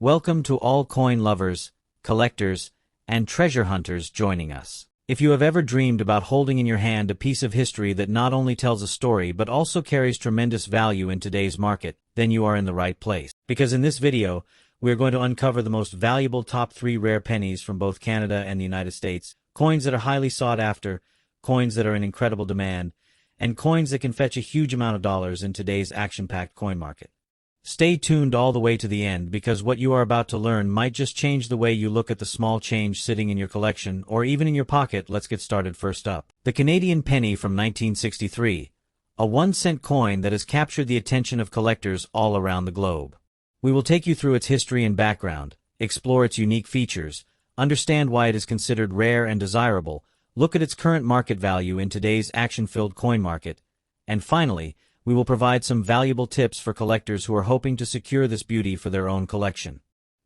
Welcome to all coin lovers, collectors, and treasure hunters joining us. If you have ever dreamed about holding in your hand a piece of history that not only tells a story but also carries tremendous value in today's market, then you are in the right place. Because in this video, we are going to uncover the most valuable top 3 rare pennies from both Canada and the United States, coins that are highly sought after, coins that are in incredible demand, and coins that can fetch a huge amount of dollars in today's action-packed coin market. Stay tuned all the way to the end because what you are about to learn might just change the way you look at the small change sitting in your collection or even in your pocket. Let's get started. First up, the Canadian penny from 1963, a 1-cent coin that has captured the attention of collectors all around the globe. We will take you through its history and background, explore its unique features, understand why it is considered rare and desirable, look at its current market value in today's action-filled coin market, and finally, we will provide some valuable tips for collectors who are hoping to secure this beauty for their own collection.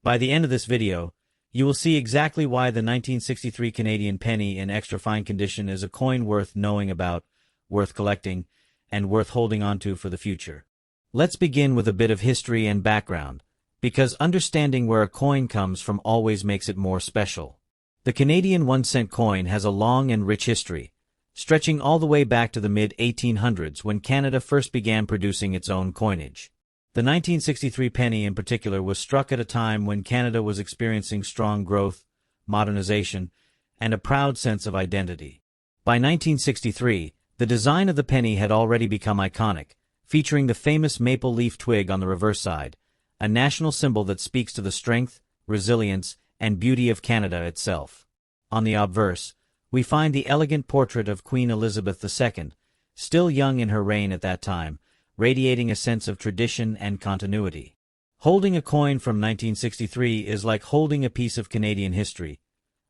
By the end of this video, you will see exactly why the 1963 Canadian penny in extra fine condition is a coin worth knowing about, worth collecting, and worth holding onto for the future. Let's begin with a bit of history and background, because understanding where a coin comes from always makes it more special. The Canadian 1-cent coin has a long and rich history, stretching all the way back to the mid-1800s when Canada first began producing its own coinage. The 1963 penny in particular was struck at a time when Canada was experiencing strong growth, modernization, and a proud sense of identity. By 1963, the design of the penny had already become iconic, featuring the famous maple leaf twig on the reverse side, a national symbol that speaks to the strength, resilience, and beauty of Canada itself. On the obverse, we find the elegant portrait of Queen Elizabeth II, still young in her reign at that time, radiating a sense of tradition and continuity. Holding a coin from 1963 is like holding a piece of Canadian history,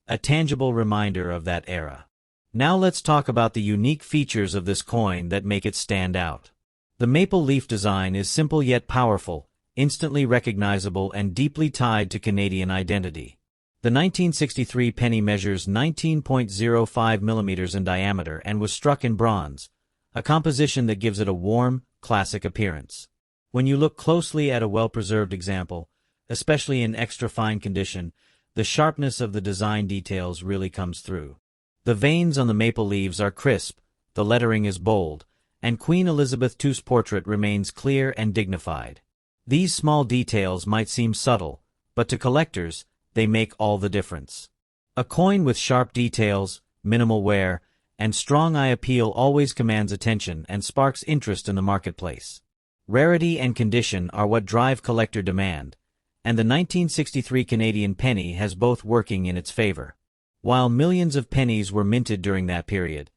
a tangible reminder of that era. Now let's talk about the unique features of this coin that make it stand out. The maple leaf design is simple yet powerful, instantly recognizable and deeply tied to Canadian identity. The 1963 penny measures 19.05 millimeters in diameter and was struck in bronze, a composition that gives it a warm, classic appearance. When you look closely at a well-preserved example, especially in extra fine condition, the sharpness of the design details really comes through. The veins on the maple leaves are crisp, the lettering is bold, and Queen Elizabeth II's portrait remains clear and dignified. These small details might seem subtle, but to collectors, they make all the difference. A coin with sharp details, minimal wear, and strong eye appeal always commands attention and sparks interest in the marketplace. Rarity and condition are what drive collector demand, and the 1963 Canadian penny has both working in its favor. While millions of pennies were minted during that period,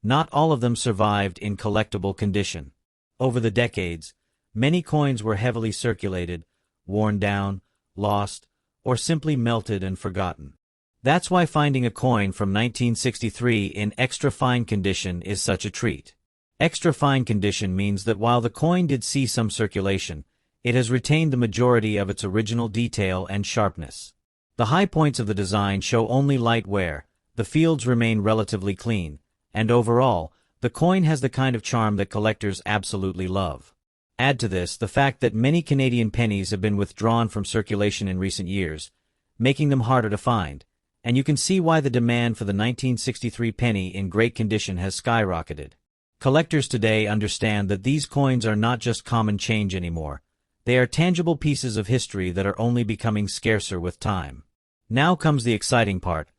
not all of them survived in collectible condition. Over the decades, many coins were heavily circulated, worn down, lost, or simply melted and forgotten. That's why finding a coin from 1963 in extra fine condition is such a treat. Extra fine condition means that while the coin did see some circulation, it has retained the majority of its original detail and sharpness. The high points of the design show only light wear, the fields remain relatively clean, and overall, the coin has the kind of charm that collectors absolutely love. Add to this the fact that many Canadian pennies have been withdrawn from circulation in recent years, making them harder to find, and you can see why the demand for the 1963 penny in great condition has skyrocketed. Collectors today understand that these coins are not just common change anymore. They are tangible pieces of history that are only becoming scarcer with time. Now comes the exciting part.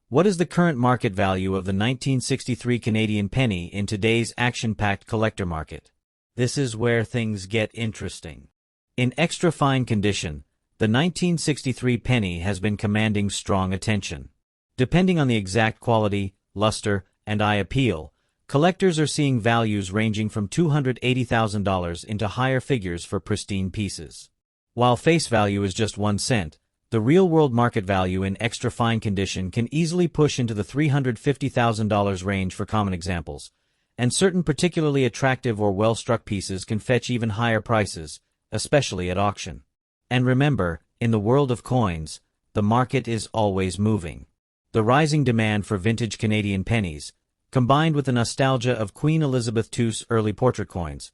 What is the current market value of the 1963 Canadian penny in today's action-packed collector market? This is where things get interesting. In extra fine condition, the 1963 penny has been commanding strong attention. Depending on the exact quality, luster, and eye appeal, collectors are seeing values ranging from $280,000 into higher figures for pristine pieces. While face value is just 1 cent, the real-world market value in extra fine condition can easily push into the $350,000 range for common examples, and certain particularly attractive or well-struck pieces can fetch even higher prices, especially at auction. And remember, in the world of coins, the market is always moving. The rising demand for vintage Canadian pennies, combined with the nostalgia of Queen Elizabeth II's early portrait coins,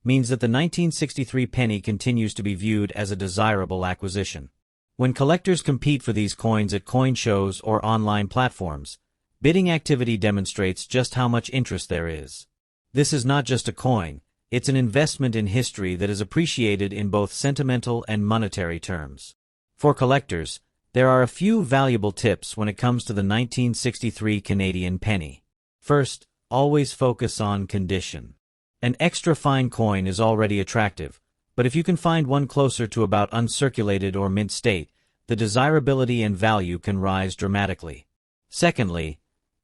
means that the 1963 penny continues to be viewed as a desirable acquisition. When collectors compete for these coins at coin shows or online platforms, bidding activity demonstrates just how much interest there is. This is not just a coin, it's an investment in history that is appreciated in both sentimental and monetary terms. For collectors, there are a few valuable tips when it comes to the 1963 Canadian penny. First, always focus on condition. An extra fine coin is already attractive, but if you can find one closer to about uncirculated or mint state, the desirability and value can rise dramatically. Secondly,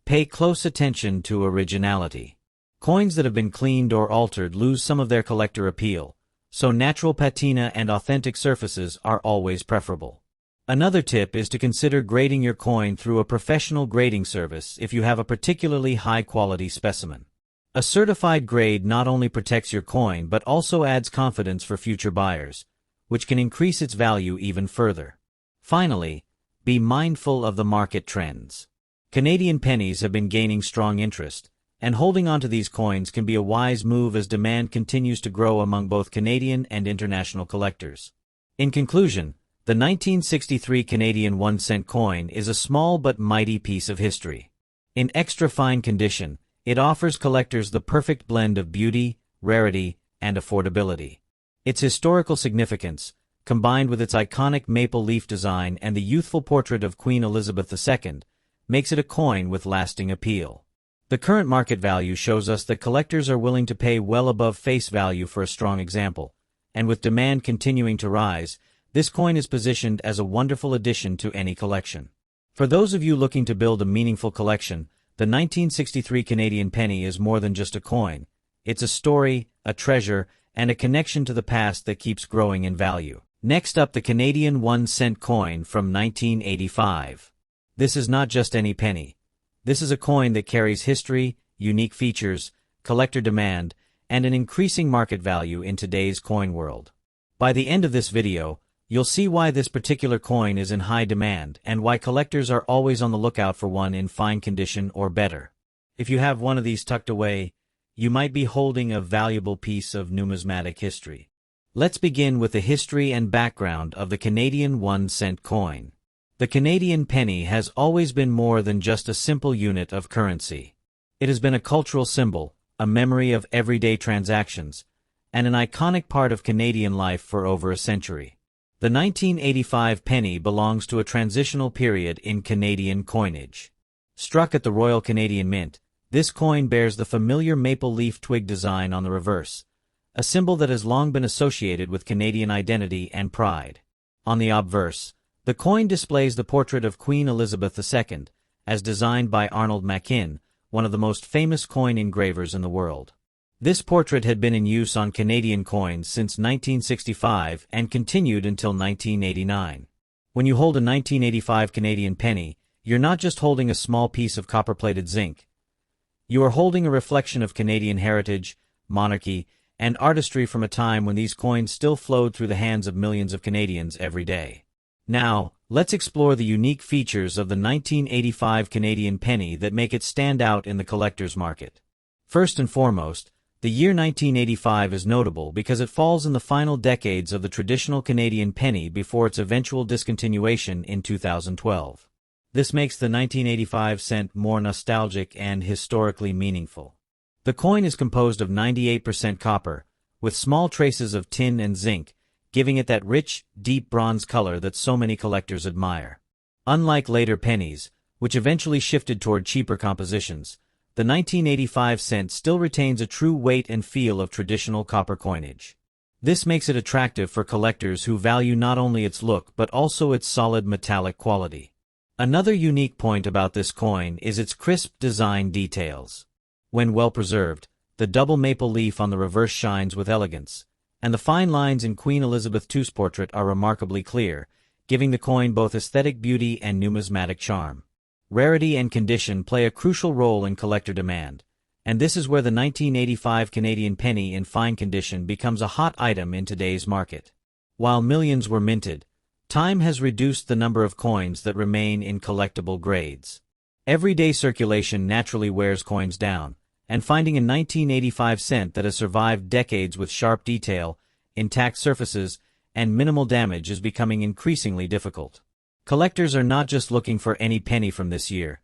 pay close attention to originality. Coins that have been cleaned or altered lose some of their collector appeal, so natural patina and authentic surfaces are always preferable. Another tip is to consider grading your coin through a professional grading service if you have a particularly high-quality specimen. A certified grade not only protects your coin but also adds confidence for future buyers, which can increase its value even further. Finally, be mindful of the market trends. Canadian pennies have been gaining strong interest, and holding onto these coins can be a wise move as demand continues to grow among both Canadian and international collectors. In conclusion, the 1963 Canadian 1-cent coin is a small but mighty piece of history. In extra fine condition, it offers collectors the perfect blend of beauty, rarity, and affordability. Its historical significance, combined with its iconic maple leaf design and the youthful portrait of Queen Elizabeth II, makes it a coin with lasting appeal. The current market value shows us that collectors are willing to pay well above face value for a strong example, and with demand continuing to rise, this coin is positioned as a wonderful addition to any collection. For those of you looking to build a meaningful collection, the 1963 Canadian penny is more than just a coin. It's a story, a treasure, and a connection to the past that keeps growing in value. Next up, the Canadian 1-cent coin from 1985. This is not just any penny. This is a coin that carries history, unique features, collector demand, and an increasing market value in today's coin world. By the end of this video, you'll see why this particular coin is in high demand and why collectors are always on the lookout for one in fine condition or better. If you have one of these tucked away, you might be holding a valuable piece of numismatic history. Let's begin with the history and background of the Canadian 1-cent coin. The Canadian penny has always been more than just a simple unit of currency. It has been a cultural symbol, a memory of everyday transactions, and an iconic part of Canadian life for over a century. The 1985 penny belongs to a transitional period in Canadian coinage. Struck at the Royal Canadian Mint, this coin bears the familiar maple leaf twig design on the reverse, a symbol that has long been associated with Canadian identity and pride. On the obverse, the coin displays the portrait of Queen Elizabeth II, as designed by Arnold Machin, one of the most famous coin engravers in the world. This portrait had been in use on Canadian coins since 1965 and continued until 1989. When you hold a 1985 Canadian penny, you're not just holding a small piece of copper-plated zinc. You are holding a reflection of Canadian heritage, monarchy, and artistry from a time when these coins still flowed through the hands of millions of Canadians every day. Now, let's explore the unique features of the 1985 Canadian penny that make it stand out in the collector's market. First and foremost, the year 1985 is notable because it falls in the final decades of the traditional Canadian penny before its eventual discontinuation in 2012. This makes the 1985 cent more nostalgic and historically meaningful. The coin is composed of 98% copper, with small traces of tin and zinc, giving it that rich, deep bronze color that so many collectors admire. Unlike later pennies, which eventually shifted toward cheaper compositions, the 1985 cent still retains a true weight and feel of traditional copper coinage. This makes it attractive for collectors who value not only its look but also its solid metallic quality. Another unique point about this coin is its crisp design details. When well preserved, the double maple leaf on the reverse shines with elegance, and the fine lines in Queen Elizabeth II's portrait are remarkably clear, giving the coin both aesthetic beauty and numismatic charm. Rarity and condition play a crucial role in collector demand, and this is where the 1985 Canadian penny in fine condition becomes a hot item in today's market. While millions were minted, time has reduced the number of coins that remain in collectible grades. Everyday circulation naturally wears coins down, and finding a 1985 cent that has survived decades with sharp detail, intact surfaces, and minimal damage is becoming increasingly difficult. Collectors are not just looking for any penny from this year.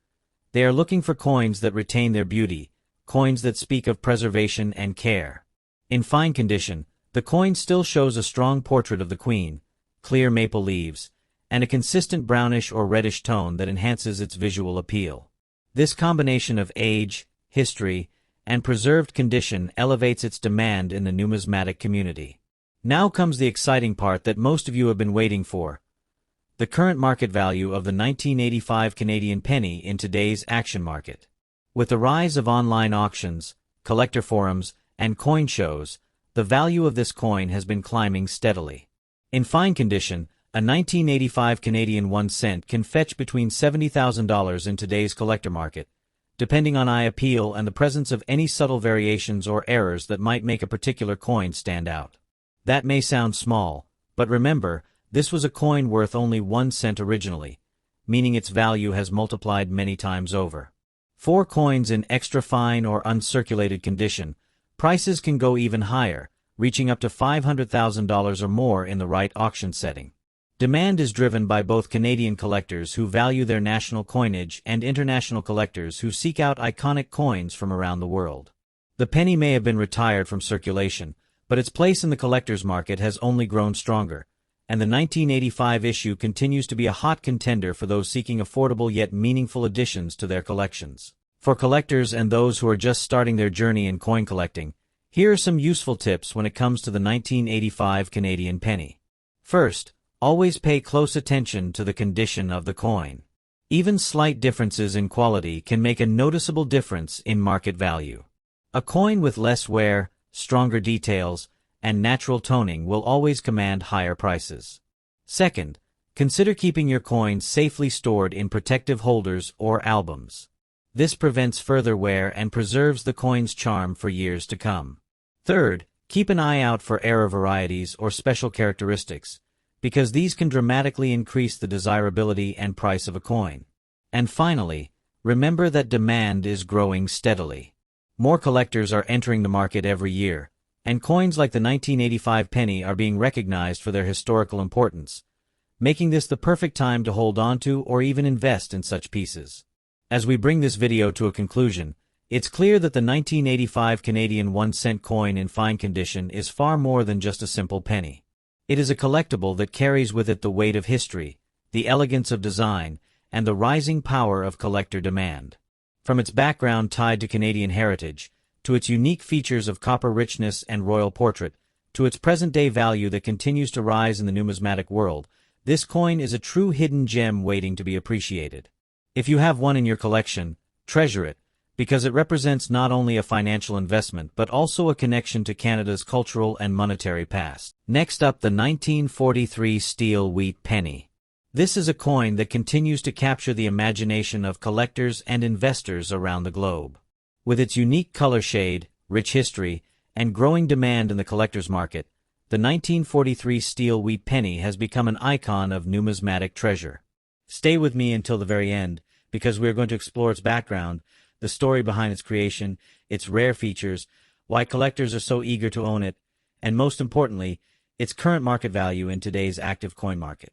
They are looking for coins that retain their beauty, coins that speak of preservation and care. In fine condition, the coin still shows a strong portrait of the Queen, clear maple leaves, and a consistent brownish or reddish tone that enhances its visual appeal. This combination of age, history, and preserved condition elevates its demand in the numismatic community. Now comes the exciting part that most of you have been waiting for: the current market value of the 1985 Canadian penny in today's action market. With the rise of online auctions, collector forums, and coin shows, the value of this coin has been climbing steadily. In fine condition, a 1985 Canadian 1 cent can fetch between $70,000 in today's collector market, depending on eye appeal and the presence of any subtle variations or errors that might make a particular coin stand out. That may sound small, but remember, this was a coin worth only 1 cent originally, meaning its value has multiplied many times over. For coins in extra fine or uncirculated condition, prices can go even higher, reaching up to $500,000 or more in the right auction setting. Demand is driven by both Canadian collectors who value their national coinage and international collectors who seek out iconic coins from around the world. The penny may have been retired from circulation, but its place in the collector's market has only grown stronger, and the 1985 issue continues to be a hot contender for those seeking affordable yet meaningful additions to their collections. For collectors and those who are just starting their journey in coin collecting, here are some useful tips when it comes to the 1985 Canadian penny. First, always pay close attention to the condition of the coin. Even slight differences in quality can make a noticeable difference in market value. A coin with less wear, stronger details, and natural toning will always command higher prices. Second, consider keeping your coins safely stored in protective holders or albums. This prevents further wear and preserves the coin's charm for years to come. Third, keep an eye out for error varieties or special characteristics, because these can dramatically increase the desirability and price of a coin. And finally, remember that demand is growing steadily. More collectors are entering the market every year, and coins like the 1985 penny are being recognized for their historical importance, making this the perfect time to hold on to or even invest in such pieces. As we bring this video to a conclusion, it's clear that the 1985 Canadian 1 cent coin in fine condition is far more than just a simple penny. It is a collectible that carries with it the weight of history, the elegance of design, and the rising power of collector demand. From its background tied to Canadian heritage, to its unique features of copper richness and royal portrait, to its present-day value that continues to rise in the numismatic world, this coin is a true hidden gem waiting to be appreciated. If you have one in your collection, treasure it, because it represents not only a financial investment but also a connection to Canada's cultural and monetary past. Next up, the 1943 steel wheat penny. This is a coin that continues to capture the imagination of collectors and investors around the globe. With its unique color shade, rich history, and growing demand in the collector's market, the 1943 steel wheat penny has become an icon of numismatic treasure. Stay with me until the very end, because we are going to explore its background, the story behind its creation, its rare features, why collectors are so eager to own it, and most importantly, its current market value in today's active coin market.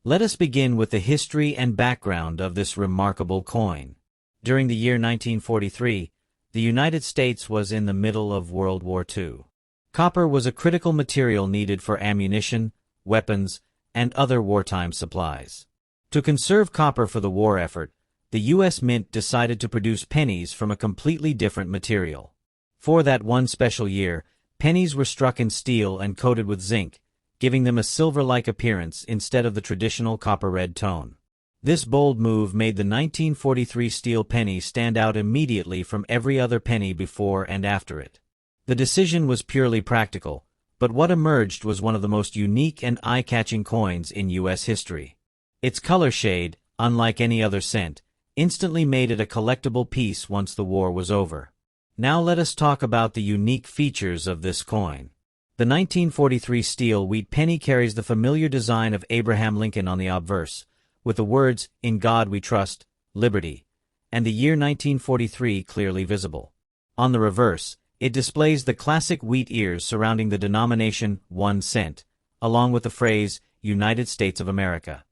Let us begin with the history and background of this remarkable coin. During the year 1943, the United States was in the middle of World War II. Copper was a critical material needed for ammunition, weapons, and other wartime supplies. To conserve copper for the war effort, the U.S. Mint decided to produce pennies from a completely different material. For that one special year, pennies were struck in steel and coated with zinc, giving them a silver-like appearance instead of the traditional copper-red tone. This bold move made the 1943 steel penny stand out immediately from every other penny before and after it. The decision was purely practical, but what emerged was one of the most unique and eye-catching coins in U.S. history. Its color shade, unlike any other cent, instantly made it a collectible piece once the war was over. Now let us talk about the unique features of this coin. The 1943 steel wheat penny carries the familiar design of Abraham Lincoln on the obverse, with the words, "In God We Trust, Liberty," and the year 1943 clearly visible. On the reverse, it displays the classic wheat ears surrounding the denomination 1 cent, along with the phrase, United States of America.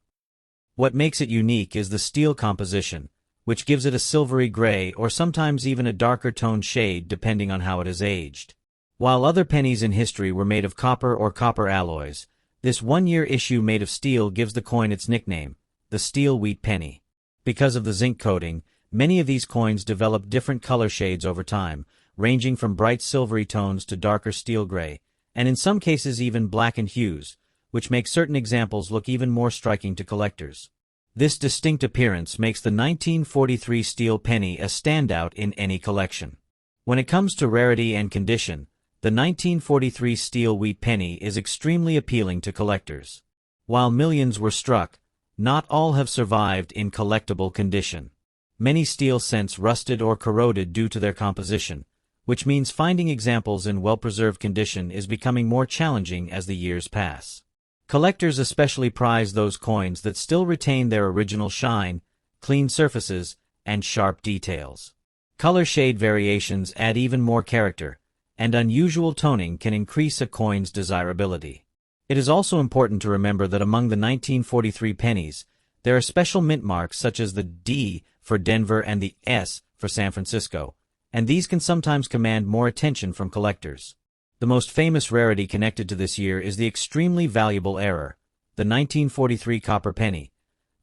What makes it unique is the steel composition, which gives it a silvery gray or sometimes even a darker toned shade depending on how it is aged. While other pennies in history were made of copper or copper alloys, this one-year issue made of steel gives the coin its nickname, the steel wheat penny. Because of the zinc coating, many of these coins develop different color shades over time, ranging from bright silvery tones to darker steel gray, and in some cases even blackened hues, which makes certain examples look even more striking to collectors. This distinct appearance makes the 1943 steel penny a standout in any collection. When it comes to rarity and condition, the 1943 steel wheat penny is extremely appealing to collectors. While millions were struck, not all have survived in collectible condition. Many steel cents rusted or corroded due to their composition, which means finding examples in well-preserved condition is becoming more challenging as the years pass. Collectors especially prize those coins that still retain their original shine, clean surfaces, and sharp details. Color shade variations add even more character, and unusual toning can increase a coin's desirability. It is also important to remember that among the 1943 pennies, there are special mint marks such as the D for Denver and the S for San Francisco, and these can sometimes command more attention from collectors. The most famous rarity connected to this year is the extremely valuable error, the 1943 copper penny.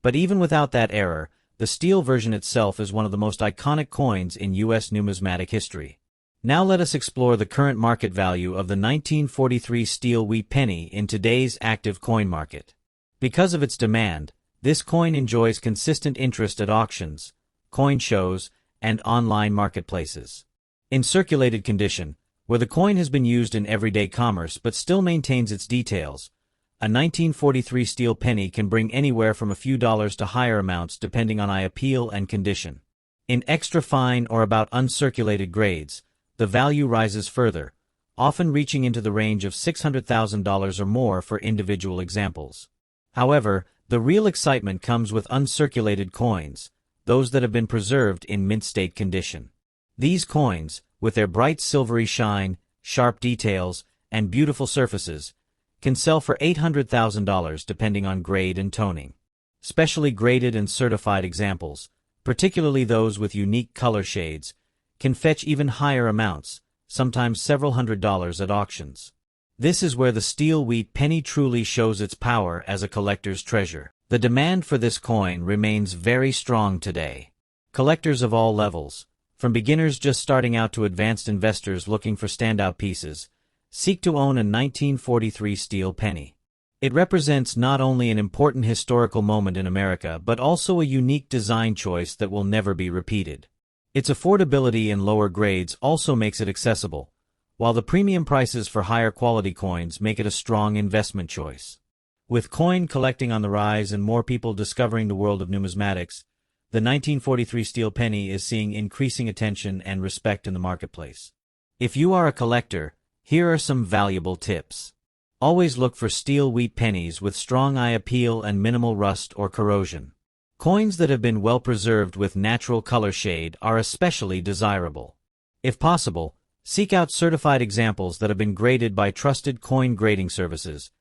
But even without that error, the steel version itself is one of the most iconic coins in U.S. numismatic history. Now let us explore the current market value of the 1943 steel wheat penny in today's active coin market. Because of its demand, this coin enjoys consistent interest at auctions, coin shows, and online marketplaces. In circulated condition, where the coin has been used in everyday commerce but still maintains its details, a 1943 steel penny can bring anywhere from a few dollars to higher amounts depending on eye appeal and condition. In extra fine or about uncirculated grades, the value rises further, often reaching into the range of $600,000 or more for individual examples. However, the real excitement comes with uncirculated coins, those that have been preserved in mint state condition. These coins, with their bright silvery shine, sharp details, and beautiful surfaces, can sell for $800,000 depending on grade and toning. Specially graded and certified examples, particularly those with unique color shades, can fetch even higher amounts, sometimes several $100s at auctions. This is where the steel wheat penny truly shows its power as a collector's treasure. The demand for this coin remains very strong today. Collectors of all levels, from beginners just starting out to advanced investors looking for standout pieces, seek to own a 1943 steel penny. It represents not only an important historical moment in America but also a unique design choice that will never be repeated. Its affordability in lower grades also makes it accessible, while the premium prices for higher quality coins make it a strong investment choice. With coin collecting on the rise and more people discovering the world of numismatics, the 1943 steel penny is seeing increasing attention and respect in the marketplace. If you are a collector, here are some valuable tips. Always look for steel wheat pennies with strong eye appeal and minimal rust or corrosion. Coins that have been well preserved with natural color shade are especially desirable. If possible, seek out certified examples that have been graded by trusted coin grading services,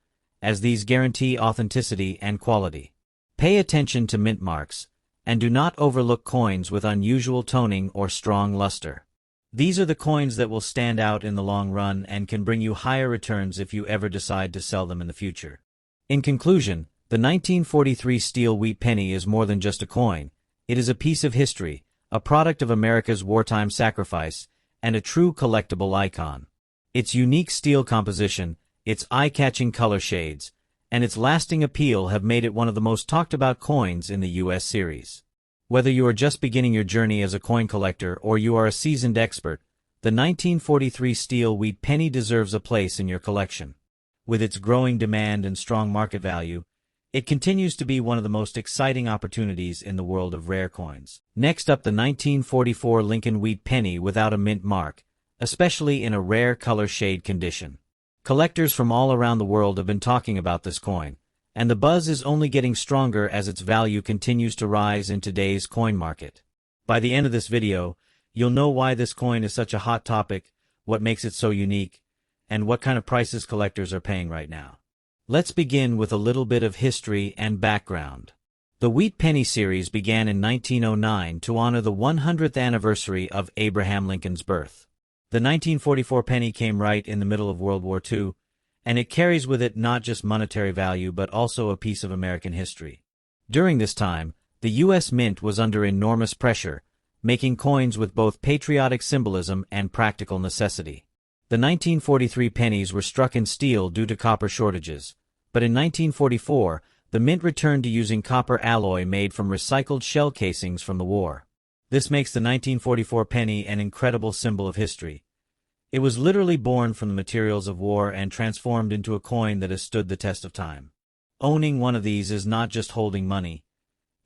as these guarantee authenticity and quality. Pay attention to mint marks, and do not overlook coins with unusual toning or strong luster. These are the coins that will stand out in the long run and can bring you higher returns if you ever decide to sell them in the future. In conclusion, the 1943 steel wheat penny is more than just a coin. It is a piece of history, a product of America's wartime sacrifice, and a true collectible icon. Its unique steel composition, its eye-catching color shades, and its lasting appeal have made it one of the most talked-about coins in the U.S. series. Whether you are just beginning your journey as a coin collector or you are a seasoned expert, the 1943 steel wheat penny deserves a place in your collection. With its growing demand and strong market value, it continues to be one of the most exciting opportunities in the world of rare coins. Next up, the 1944 Lincoln wheat penny without a mint mark, especially in a rare color shade condition. Collectors from all around the world have been talking about this coin, and the buzz is only getting stronger as its value continues to rise in today's coin market. By the end of this video, you'll know why this coin is such a hot topic, what makes it so unique, and what kind of prices collectors are paying right now. Let's begin with a little bit of history and background. The Wheat Penny series began in 1909 to honor the 100th anniversary of Abraham Lincoln's birth. The 1944 penny came right in the middle of World War II, and it carries with it not just monetary value but also a piece of American history. During this time, the U.S. Mint was under enormous pressure, making coins with both patriotic symbolism and practical necessity. The 1943 pennies were struck in steel due to copper shortages, but in 1944, the mint returned to using copper alloy made from recycled shell casings from the war. This makes the 1944 penny an incredible symbol of history. It was literally born from the materials of war and transformed into a coin that has stood the test of time. Owning one of these is not just holding money.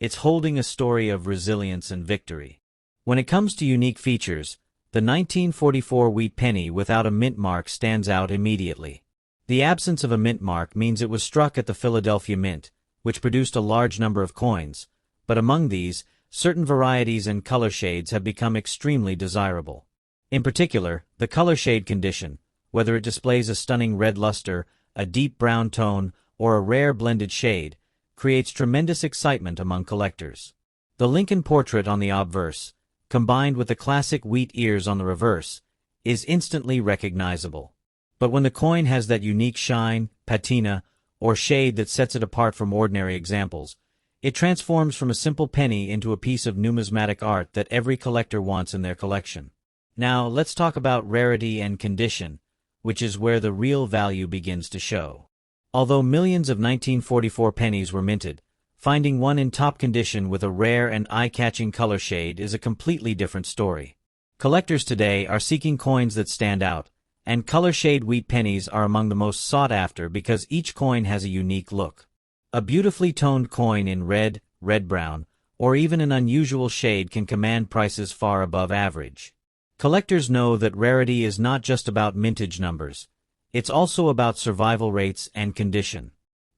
It's holding a story of resilience and victory. When it comes to unique features, the 1944 Wheat Penny without a mint mark stands out immediately. The absence of a mint mark means it was struck at the Philadelphia Mint, which produced a large number of coins, but among these, certain varieties and color shades have become extremely desirable. In particular, the color shade condition, whether it displays a stunning red luster, a deep brown tone, or a rare blended shade, creates tremendous excitement among collectors. The Lincoln portrait on the obverse, combined with the classic wheat ears on the reverse, is instantly recognizable. But when the coin has that unique shine, patina, or shade that sets it apart from ordinary examples, it transforms from a simple penny into a piece of numismatic art that every collector wants in their collection. Now, let's talk about rarity and condition, which is where the real value begins to show. Although millions of 1944 pennies were minted, finding one in top condition with a rare and eye-catching color shade is a completely different story. Collectors today are seeking coins that stand out, and color shade wheat pennies are among the most sought after because each coin has a unique look. A beautifully toned coin in red, red-brown, or even an unusual shade can command prices far above average. Collectors know that rarity is not just about mintage numbers. It's also about survival rates and condition.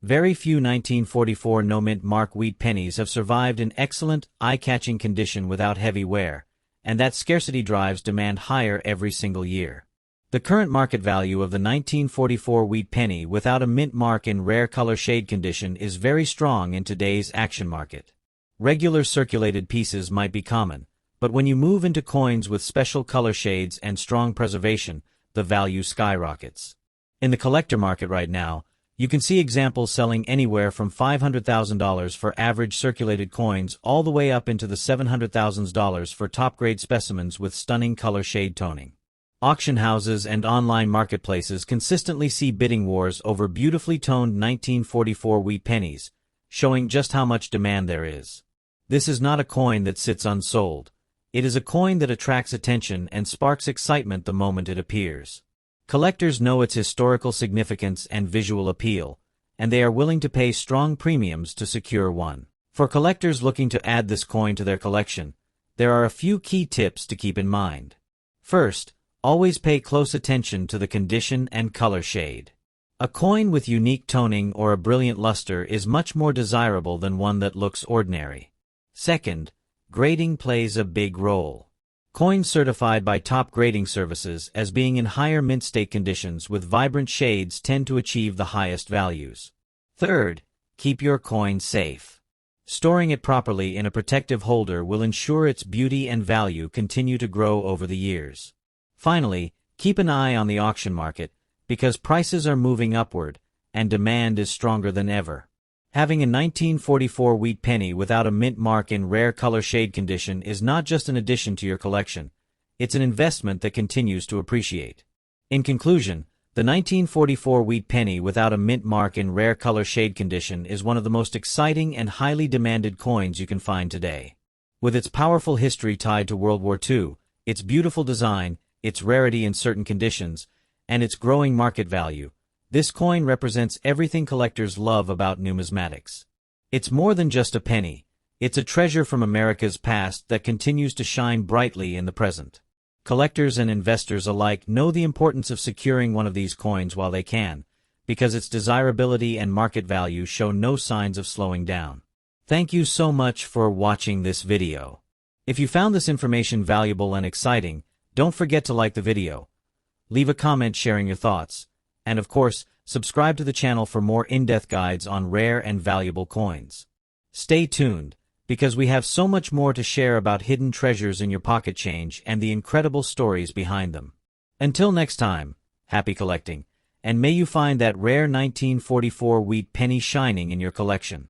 Very few 1944 no-mint mark wheat pennies have survived in excellent, eye-catching condition without heavy wear, and that scarcity drives demand higher every single year. The current market value of the 1944 wheat penny without a mint mark in rare color shade condition is very strong in today's action market. Regular circulated pieces might be common, but when you move into coins with special color shades and strong preservation, the value skyrockets. In the collector market right now, you can see examples selling anywhere from $500,000 for average circulated coins all the way up into the $700,000 for top-grade specimens with stunning color shade toning. Auction houses and online marketplaces consistently see bidding wars over beautifully toned 1944 wheat pennies, showing just how much demand there is. This is not a coin that sits unsold. It is a coin that attracts attention and sparks excitement the moment it appears. Collectors know its historical significance and visual appeal, and they are willing to pay strong premiums to secure one. For collectors looking to add this coin to their collection, there are a few key tips to keep in mind. First, always pay close attention to the condition and color shade. A coin with unique toning or a brilliant luster is much more desirable than one that looks ordinary. Second, grading plays a big role. Coins certified by top grading services as being in higher mint state conditions with vibrant shades tend to achieve the highest values. Third, keep your coin safe. Storing it properly in a protective holder will ensure its beauty and value continue to grow over the years. Finally, keep an eye on the auction market, because prices are moving upward, and demand is stronger than ever. Having a 1944 wheat penny without a mint mark in rare color shade condition is not just an addition to your collection, it's an investment that continues to appreciate. In conclusion, the 1944 wheat penny without a mint mark in rare color shade condition is one of the most exciting and highly demanded coins you can find today. With its powerful history tied to World War II, its beautiful design, its rarity in certain conditions, and its growing market value, this coin represents everything collectors love about numismatics. It's more than just a penny. It's a treasure from America's past that continues to shine brightly in the present. Collectors and investors alike know the importance of securing one of these coins while they can, because its desirability and market value show no signs of slowing down. Thank you so much for watching this video. If you found this information valuable and exciting, don't forget to like the video. Leave a comment sharing your thoughts. And of course, Subscribe to the channel for more in-depth guides on rare and valuable coins. Stay tuned, because we have so much more to share about hidden treasures in your pocket change and the incredible stories behind them. Until next time, happy collecting, and may you find that rare 1944 wheat penny shining in your collection.